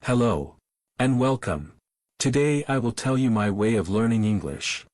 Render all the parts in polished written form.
Hello. And welcome. Today I will tell you my way of learning English.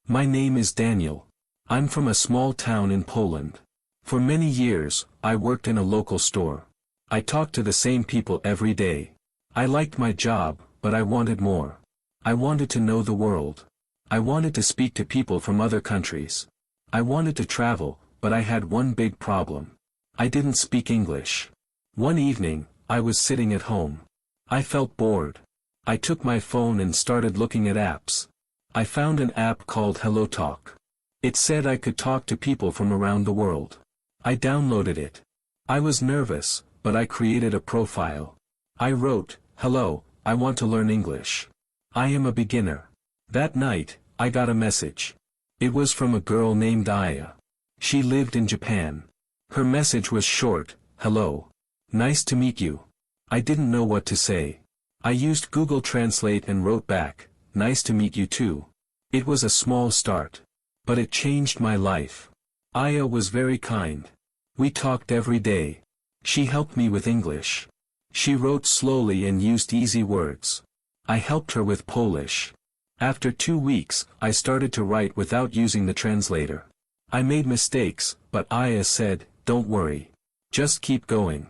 My name is Daniel. I'm from a small town in Poland. For many years, I worked in a local store. I talked to the same people every day. I liked my job, but I wanted more. I wanted to know the world. I wanted to speak to people from other countries. I wanted to travel, but I had one big problem. I didn't speak English. One evening, I was sitting at home. I felt bored. I took my phone and started looking at apps. I found an app called HelloTalk. It said I could talk to people from around the world. I downloaded it. I was nervous, but I created a profile. I wrote, "Hello, I want to learn English. I am a beginner." That night, I got a message. It was from a girl named Aya. She lived in Japan. Her message was short, "Hello. Nice to meet you." I didn't know what to say. I used Google Translate and wrote back, "Nice to meet you too." It was a small start. But it changed my life. Aya was very kind. We talked every day. She helped me with English. She wrote slowly and used easy words. I helped her with Polish. After 2 weeks, I started to write without using the translator. I made mistakes, but Aya said, "Don't worry. Just keep going."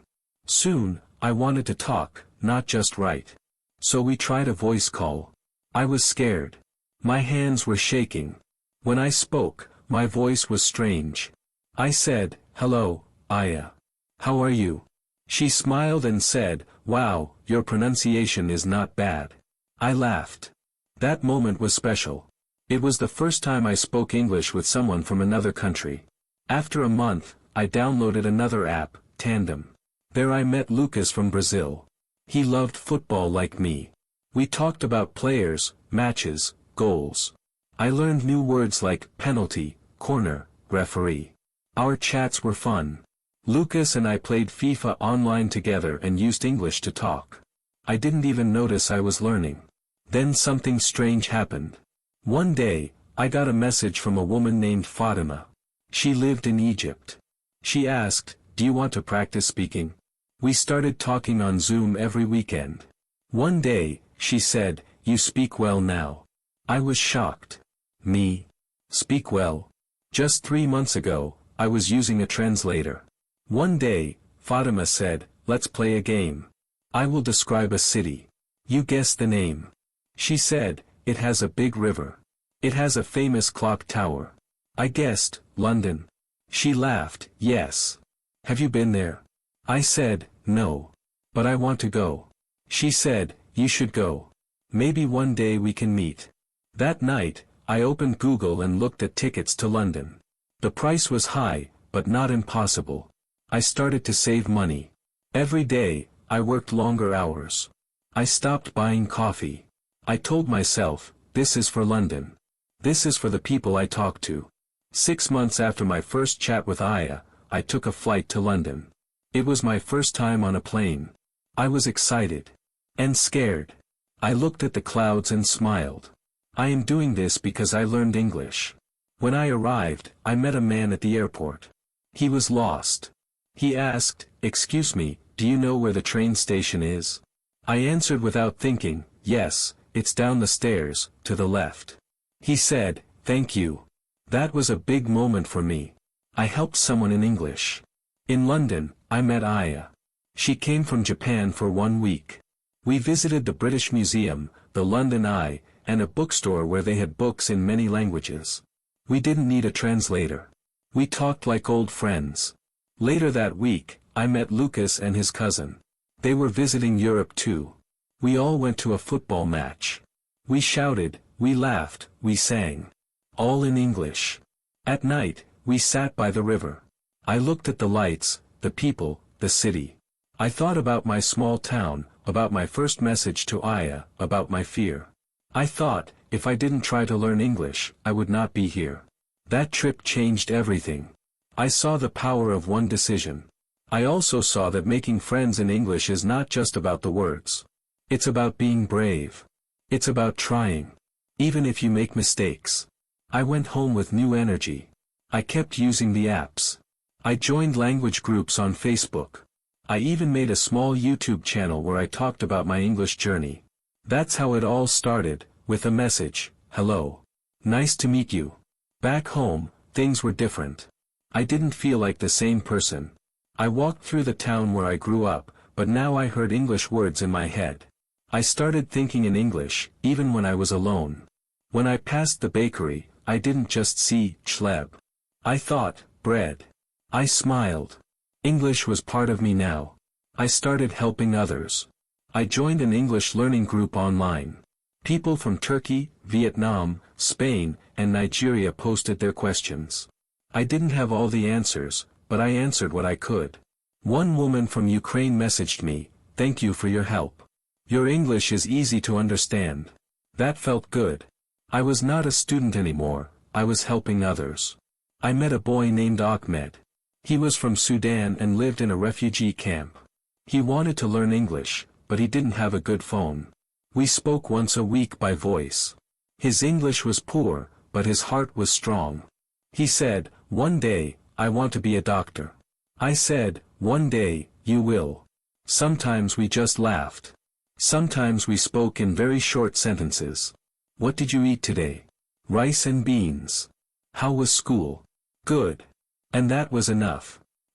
Soon, I wanted to talk, not just write. So we tried a voice call. I was scared. My hands were shaking. When I spoke, my voice was strange. I said, "Hello, Aya. How are you?" She smiled and said, "Wow, your pronunciation is not bad." I laughed. That moment was special. It was the first time I spoke English with someone from another country. After a month, I downloaded another app, Tandem. There I met Lucas from Brazil. He loved football like me. We talked about players, matches, goals. I learned new words like penalty, corner, referee. Our chats were fun. Lucas and I played FIFA online together and used English to talk. I didn't even notice I was learning. Then something strange happened. One day, I got a message from a woman named Fatima. She lived in Egypt. She asked, "Do you want to practice speaking?" We started talking on Zoom every weekend. One day, she said, "You speak well now." I was shocked. Me? Speak well? Just 3 months ago, I was using a translator. One day, Fatima said, "Let's play a game. I will describe a city. You guess the name." She said, "It has a big river. It has a famous clock tower." I guessed, London. She laughed, "Yes. Have you been there?" I said, "No. But I want to go." She said, "You should go. Maybe one day we can meet." That night, I opened Google and looked at tickets to London. The price was high, but not impossible. I started to save money. Every day, I worked longer hours. I stopped buying coffee. I told myself, this is for London. This is for the people I talk to. 6 months after my first chat with Aya, I took a flight to London. It was my first time on a plane. I was excited. And scared. I looked at the clouds and smiled. I am doing this because I learned English. When I arrived, I met a man at the airport. He was lost. He asked, "Excuse me, do you know where the train station is?" I answered without thinking, "Yes, it's down the stairs, to the left." He said, "Thank you." That was a big moment for me. I helped someone in English. In London, I met Aya. She came from Japan for 1 week. We visited the British Museum, the London Eye, and a bookstore where they had books in many languages. We didn't need a translator. We talked like old friends. Later that week, I met Lucas and his cousin. They were visiting Europe too. We all went to a football match. We shouted, we laughed, we sang. All in English. At night, we sat by the river. I looked at the lights, the people, the city. I thought about my small town, about my first message to Aya, about my fear. I thought, if I didn't try to learn English, I would not be here. That trip changed everything. I saw the power of one decision. I also saw that making friends in English is not just about the words. It's about being brave. It's about trying. Even if you make mistakes. I went home with new energy. I kept using the apps. I joined language groups on Facebook. I even made a small YouTube channel where I talked about my English journey. That's how it all started, with a message, "Hello. Nice to meet you." Back home, things were different. I didn't feel like the same person. I walked through the town where I grew up, but now I heard English words in my head. I started thinking in English, even when I was alone. When I passed the bakery, I didn't just see "Schleb." I thought, bread. I smiled. English was part of me now. I started helping others. I joined an English learning group online. People from Turkey, Vietnam, Spain, and Nigeria posted their questions. I didn't have all the answers, but I answered what I could. One woman from Ukraine messaged me, "Thank you for your help. Your English is easy to understand." That felt good. I was not a student anymore, I was helping others. I met a boy named Ahmed. He was from Sudan and lived in a refugee camp. He wanted to learn English, but he didn't have a good phone. We spoke once a week by voice. His English was poor, but his heart was strong. He said, "One day, I want to be a doctor." I said, "One day, you will." Sometimes we just laughed. Sometimes we spoke in very short sentences. "What did you eat today?" "Rice and beans." "How was school?" "Good." And that was enough.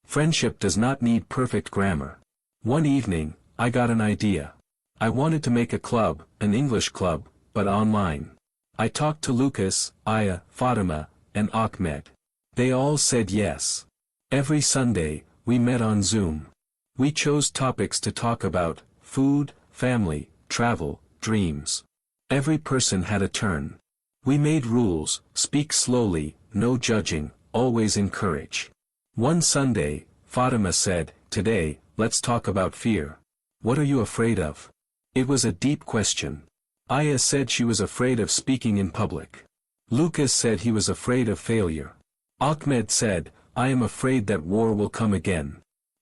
Friendship does not need perfect grammar. One evening, I got an idea. I wanted to make a club, an English club, but online. I talked to Lucas, Aya, Fatima, and Ahmed. They all said yes. Every Sunday, we met on Zoom. We chose topics to talk about: food, family, travel, dreams. Every person had a turn. We made rules: speak slowly, no judging, always encourage. One Sunday, Fatima said, "Today, let's talk about fear. What are you afraid of?" It was a deep question. Aya said she was afraid of speaking in public. Lucas said he was afraid of failure. Ahmed said, "I am afraid that war will come again."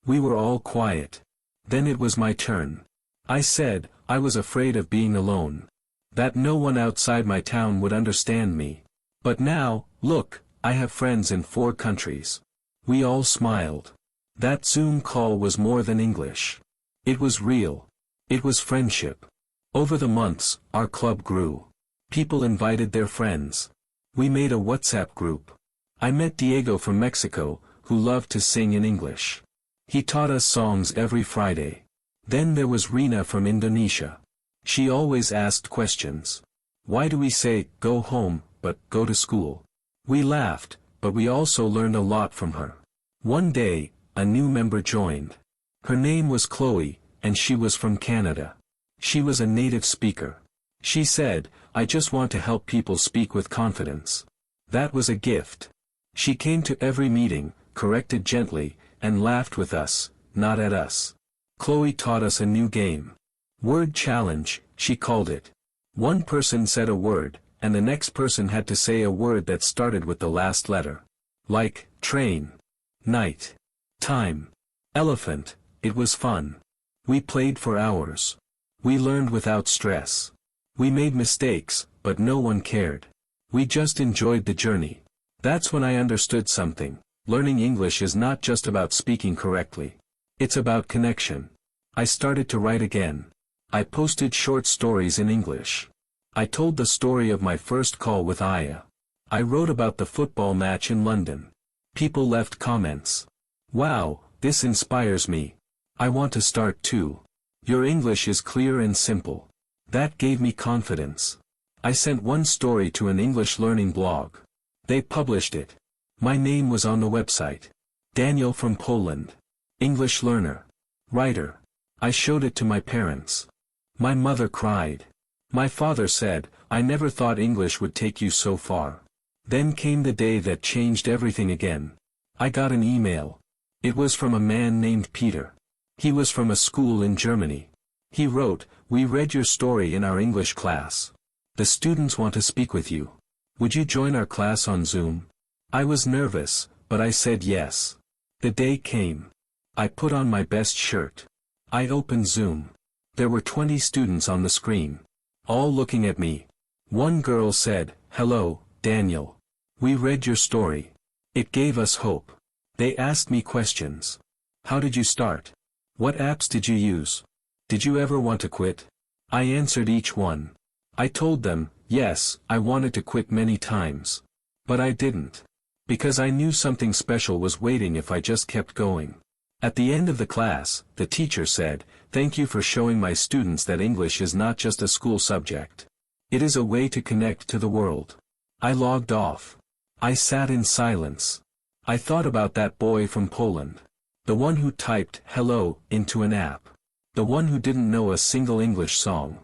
We were all quiet. Then it was my turn. I said, I was afraid of being alone. That no one outside my town would understand me. But now, look, I have friends in 4 countries. We all smiled. That Zoom call was more than English. It was real. It was friendship. Over the months, our club grew. People invited their friends. We made a WhatsApp group. I met Diego from Mexico, who loved to sing in English. He taught us songs every Friday. Then there was Rina from Indonesia. She always asked questions. Why do we say, "Go home," but "go to school"? We laughed, but we also learned a lot from her. One day, a new member joined. Her name was Chloe, and she was from Canada. She was a native speaker. She said, "I just want to help people speak with confidence." That was a gift. She came to every meeting, corrected gently, and laughed with us, not at us. Chloe taught us a new game. Word challenge, she called it. One person said a word, and the next person had to say a word that started with the last letter. Like, train, night, time, elephant. It was fun. We played for hours. We learned without stress. We made mistakes, but no one cared. We just enjoyed the journey. That's when I understood something. Learning English is not just about speaking correctly. It's about connection. I started to write again. I posted short stories in English. I told the story of my first call with Aya. I wrote about the football match in London. People left comments. "Wow, this inspires me. I want to start too. Your English is clear and simple." That gave me confidence. I sent one story to an English learning blog. They published it. My name was on the website. Daniel from Poland. English learner. Writer. I showed it to my parents. My mother cried. My father said, "I never thought English would take you so far." Then came the day that changed everything again. I got an email. It was from a man named Peter. He was from a school in Germany. He wrote, "We read your story in our English class. The students want to speak with you. Would you join our class on Zoom?" I was nervous, but I said yes. The day came. I put on my best shirt. I opened Zoom. There were 20 students on the screen. All looking at me. One girl said, "Hello, Daniel. We read your story. It gave us hope." They asked me questions. "How did you start?" What apps did you use? Did you ever want to quit? I answered each one. I told them, yes, I wanted to quit many times. But I didn't. Because I knew something special was waiting if I just kept going. At the end of the class, the teacher said, "Thank you for showing my students that English is not just a school subject. It is a way to connect to the world." I logged off. I sat in silence. I thought about that boy from Poland. The one who typed "hello" into an app. The one who didn't know a single English song.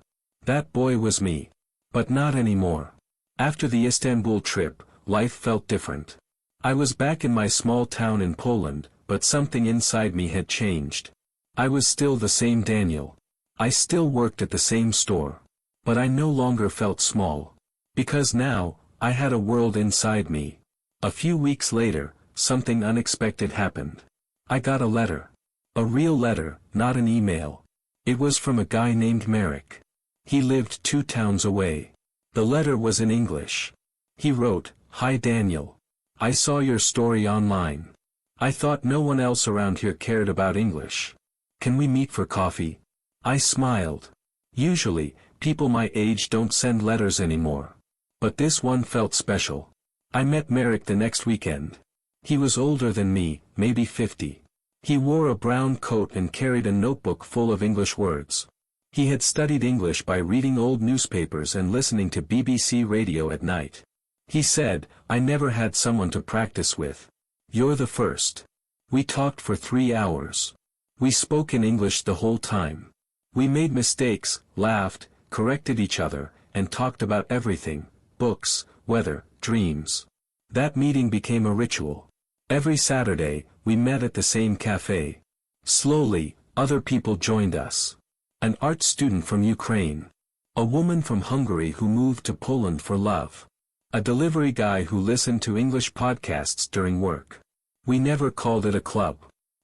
That boy was me. But not anymore. After the Istanbul trip, life felt different. I was back in my small town in Poland, but something inside me had changed. I was still the same Daniel. I still worked at the same store. But I no longer felt small. Because now, I had a world inside me. A few weeks later, something unexpected happened. I got a letter. A real letter, not an email. It was from a guy named Merrick. He lived 2 towns away. The letter was in English. He wrote, "Hi Daniel. I saw your story online. I thought no one else around here cared about English. Can we meet for coffee?" I smiled. Usually, people my age don't send letters anymore. But this one felt special. I met Merrick the next weekend. He was older than me, maybe 50. He wore a brown coat and carried a notebook full of English words. He had studied English by reading old newspapers and listening to BBC radio at night. He said, "I never had someone to practice with. You're the first." We talked for 3 hours. We spoke in English the whole time. We made mistakes, laughed, corrected each other, and talked about everything: books, weather, dreams. That meeting became a ritual. Every Saturday, we met at the same cafe. Slowly, other people joined us. An art student from Ukraine. A woman from Hungary who moved to Poland for love. A delivery guy who listened to English podcasts during work. We never called it a club.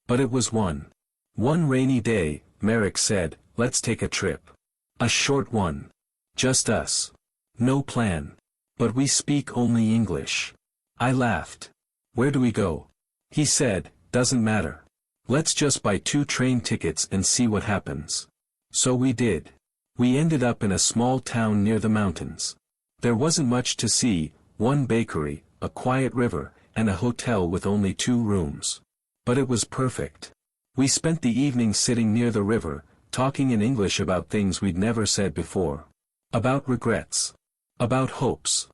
But it was one. One rainy day, Merrick said, "Let's take a trip." A short one. Just us. No plan. But we speak only English. I laughed. "Where do we go?" He said, "Doesn't matter. Let's just buy 2 train tickets and see what happens." So we did. We ended up in a small town near the mountains. There wasn't much to see: 1 bakery, a quiet river, and a hotel with only 2 rooms. But it was perfect. We spent the evening sitting near the river, talking in English about things we'd never said before. About regrets. About hopes.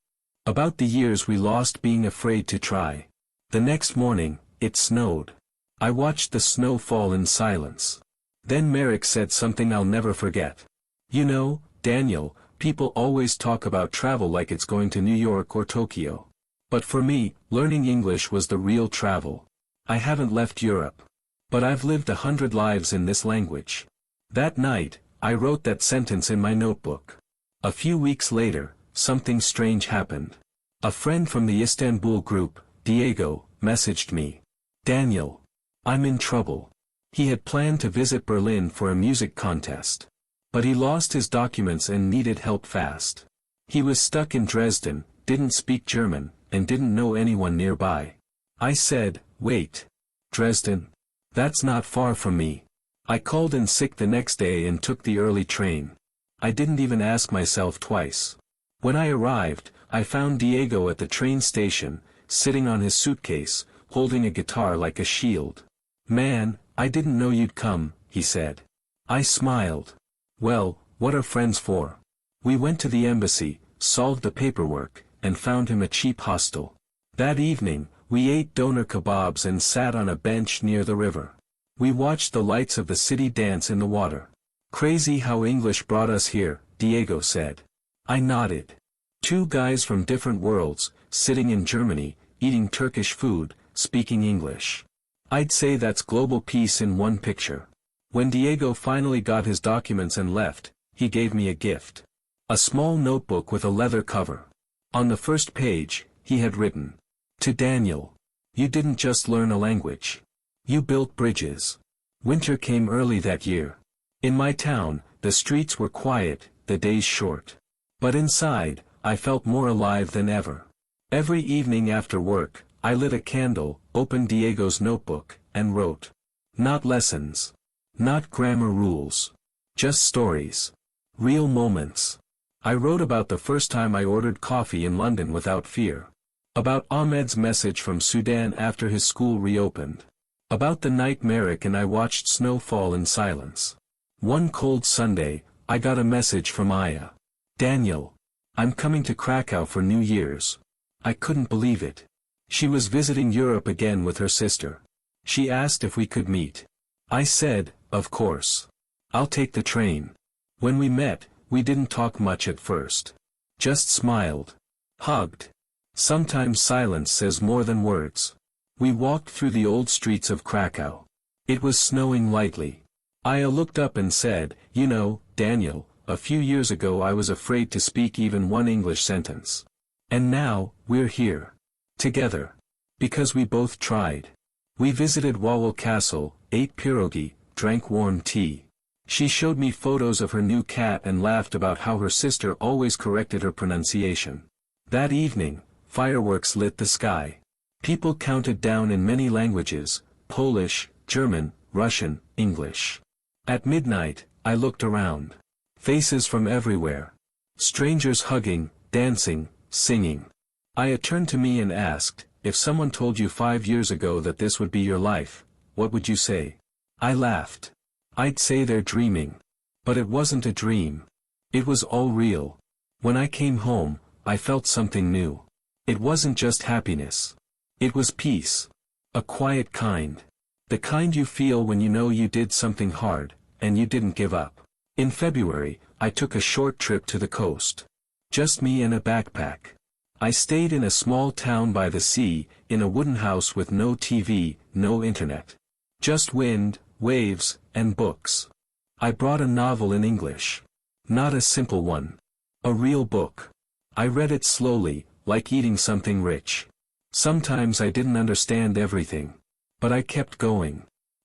About the years we lost being afraid to try. The next morning, it snowed. I watched the snow fall in silence. Then Merrick said something I'll never forget. "You know, Daniel, people always talk about travel like it's going to New York or Tokyo. But for me, learning English was the real travel. I haven't left Europe. But I've lived 100 lives in this language." That night, I wrote that sentence in my notebook. A few weeks later, something strange happened. A friend from the Istanbul group, Diego, messaged me. "Daniel. I'm in trouble." He had planned to visit Berlin for a music contest. But he lost his documents and needed help fast. He was stuck in Dresden, didn't speak German, and didn't know anyone nearby. I said, "Wait. Dresden? That's not far from me." I called in sick the next day and took the early train. I didn't even ask myself twice. When I arrived, I found Diego at the train station, sitting on his suitcase, holding a guitar like a shield. "Man, I didn't know you'd come," he said. I smiled. "Well, what are friends for?" We went to the embassy, solved the paperwork, and found him a cheap hostel. That evening, we ate doner kebabs and sat on a bench near the river. We watched the lights of the city dance in the water. "Crazy how English brought us here," Diego said. I nodded. 2 guys from different worlds, sitting in Germany, eating Turkish food, speaking English. I'd say that's global peace in one picture. When Diego finally got his documents and left, he gave me a gift. A small notebook with a leather cover. On the first page, he had written, "To Daniel. You didn't just learn a language. You built bridges." Winter came early that year. In my town, the streets were quiet, the days short. But inside, I felt more alive than ever. Every evening after work, I lit a candle, opened Diego's notebook, and wrote. Not lessons. Not grammar rules. Just stories. Real moments. I wrote about the first time I ordered coffee in London without fear. About Ahmed's message from Sudan after his school reopened. About the night Merrick and I watched snow fall in silence. One cold Sunday, I got a message from Aya. Daniel. I'm coming to Krakow for New Year's. I couldn't believe it. She was visiting Europe again with her sister. She asked if we could meet. I said, of course. I'll take the train. When we met, we didn't talk much at first. Just smiled. Hugged. Sometimes silence says more than words. We walked through the old streets of Krakow. It was snowing lightly. Aya looked up and said, you know, Daniel, a few years ago I was afraid to speak even one English sentence. And now, we're here. Together. Because we both tried. We visited Wawel Castle, ate pierogi, drank warm tea. She showed me photos of her new cat and laughed about how her sister always corrected her pronunciation. That evening, fireworks lit the sky. People counted down in many languages, Polish, German, Russian, English. At midnight, I looked around. Faces from everywhere. Strangers hugging, dancing, singing. Aya turned to me and asked, if someone told you 5 years ago that this would be your life, what would you say? I laughed. I'd say they're dreaming. But it wasn't a dream. It was all real. When I came home, I felt something new. It wasn't just happiness. It was peace. A quiet kind. The kind you feel when you know you did something hard, and you didn't give up. In February, I took a short trip to the coast. Just me and a backpack. I stayed in a small town by the sea, in a wooden house with no TV, no internet. Just wind, waves, and books. I brought a novel in English. Not a simple one. A real book. I read it slowly, like eating something rich. Sometimes I didn't understand everything. But I kept going.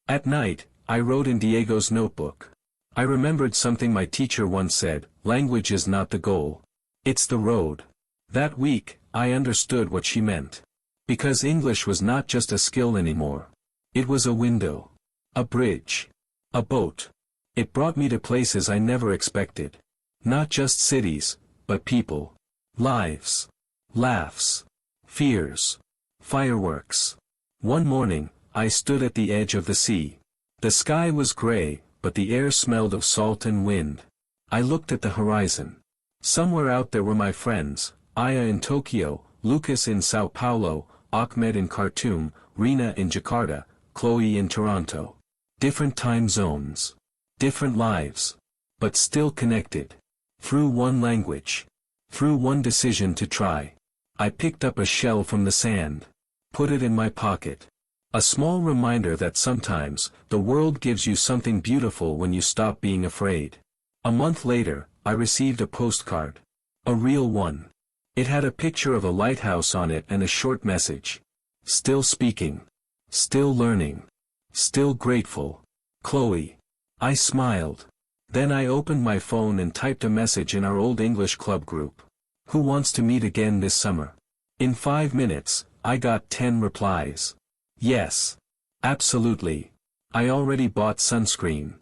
At night, I wrote in Diego's notebook. I remembered something my teacher once said, language is not the goal. It's the road. That week, I understood what she meant. Because English was not just a skill anymore. It was a window. A bridge. A boat. It brought me to places I never expected. Not just cities, but people. Lives. Laughs. Fears. Fireworks. One morning, I stood at the edge of the sea. The sky was gray, but the air smelled of salt and wind. I looked at the horizon. Somewhere out there were my friends, Aya in Tokyo, Lucas in Sao Paulo, Ahmed in Khartoum, Rina in Jakarta, Chloe in Toronto. Different time zones. Different lives. But still connected. Through one language. Through one decision to try. I picked up a shell from the sand. Put it in my pocket. A small reminder that sometimes, the world gives you something beautiful when you stop being afraid. A month later, I received a postcard. A real one. It had a picture of a lighthouse on it and a short message. Still speaking. Still learning. Still grateful. Chloe. I smiled. Then I opened my phone and typed a message in our old English club group. Who wants to meet again this summer? In 5 minutes, I got 10 replies. Yes. Absolutely. I already bought sunscreen.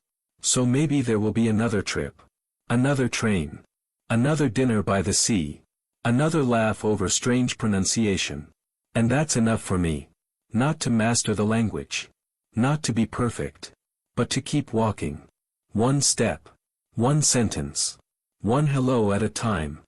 So maybe there will be another trip. Another train. Another dinner by the sea. Another laugh over strange pronunciation. And that's enough for me. Not to master the language. Not to be perfect. But to keep walking. One step. One sentence. One hello at a time.